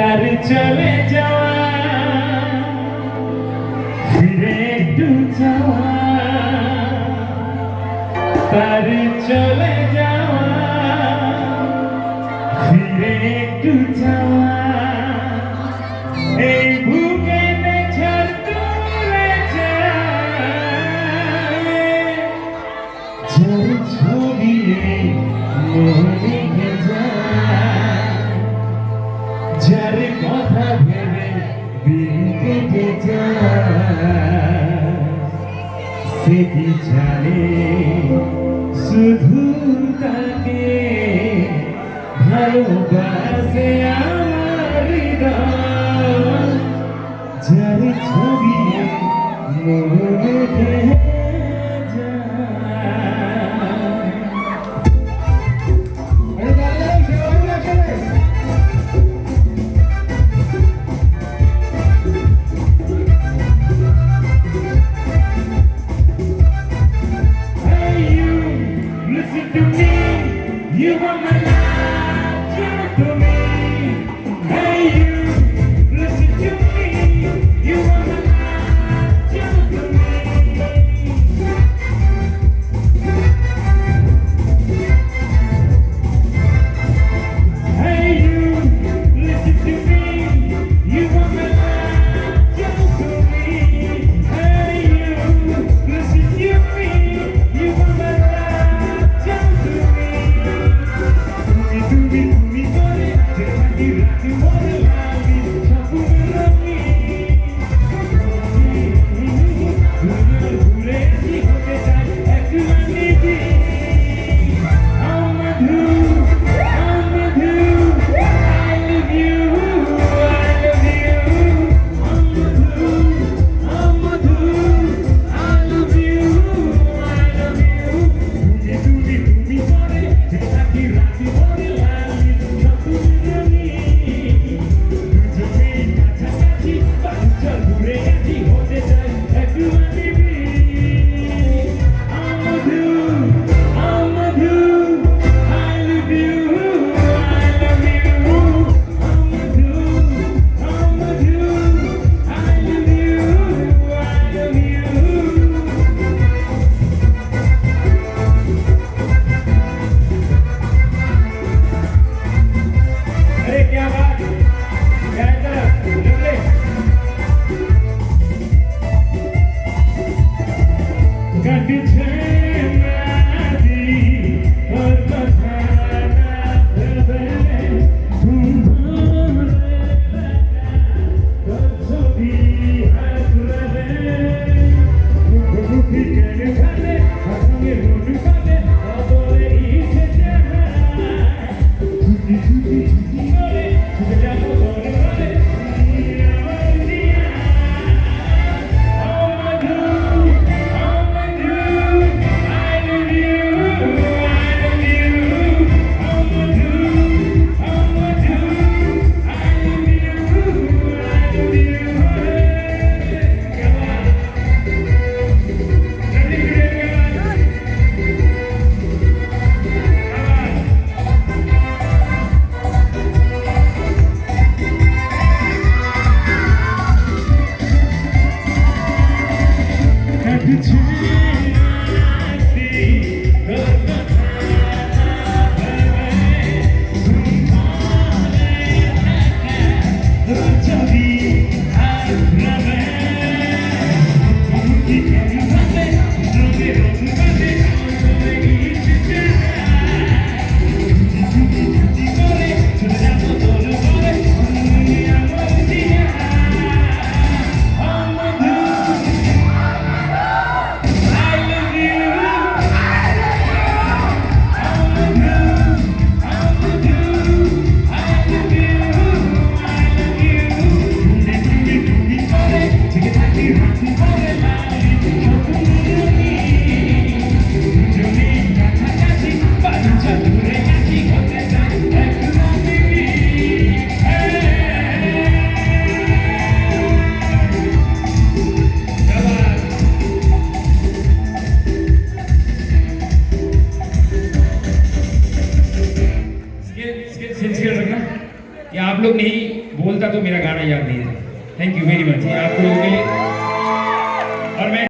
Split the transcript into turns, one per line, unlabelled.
তার চলে যাওয়া ফিরে একটু যাওয়া তার চলে যাওয়া ফিরে একটু যাওয়া এই বুকে ঝড় তুলে যায় ঝড় ছড়িয়ে মনে যায় যার কথা ভেবে দিন কেটে যায় সে কি জানে শুধু তাকে ভালোবাসে আমার হৃদয় যার ছড়িয়ে মনে যায় You are my life, you're to me. Hey you, listen to me. You are my life, you're to me. Hey you, listen to me. You are my life, you're to me. Hey you, listen to me. You are my life, you're to me. তুমি করে যেখানে রাখি মনে লাগি স্বপ্ন রঙি ঘুরে আসি হতে চাই একলা নিবি আমধু আমধু I love you আমধু আমধু I love you তুমি করে যেখানে রাখি মনে লাগি স্বপ্ন রঙি দুজনেই কাছাকাছি বাচ্চা ঘুরে আসি হতে চাই একলা নিবি আমধু আমধু I love you আমধু আমধু I love you अरे क्या बात क्या तरफ निकले गड्डी छेनादी और बताना बे तुम तो छोटी हाथ रे मुखी के खाले हंगे रोड खाले अब इसे जाना छुटी छुटी छुटी करे छुटे जाओ दोनों करे दिया दिया amadu amadu I love you amadu amadu I love you क्या बात जल्दी वीडियो क्या बात कभी छेड़ती कर बताना चली हाथ रवे मुझे क्या बातें रोगे रोग बातें रोगे इश्क़ छुटी छुटी करे छुटे जाओ दोनों करे दुनिया मर्जिया amadu I love you amadu amadu I love you তুমি করে থেকে থাকি রাখি করে লাগি স্বপ্ন রঙি দুজনেই কাছাকাছি বাচ্চা ঘুরে আসি হতে চাই একলা নিবি सिंसियर रखना ये आप लोग नहीं बोलता तो मेरा गाना याद नहीं था। Thank you very much. आप लोगों के लिए और मैं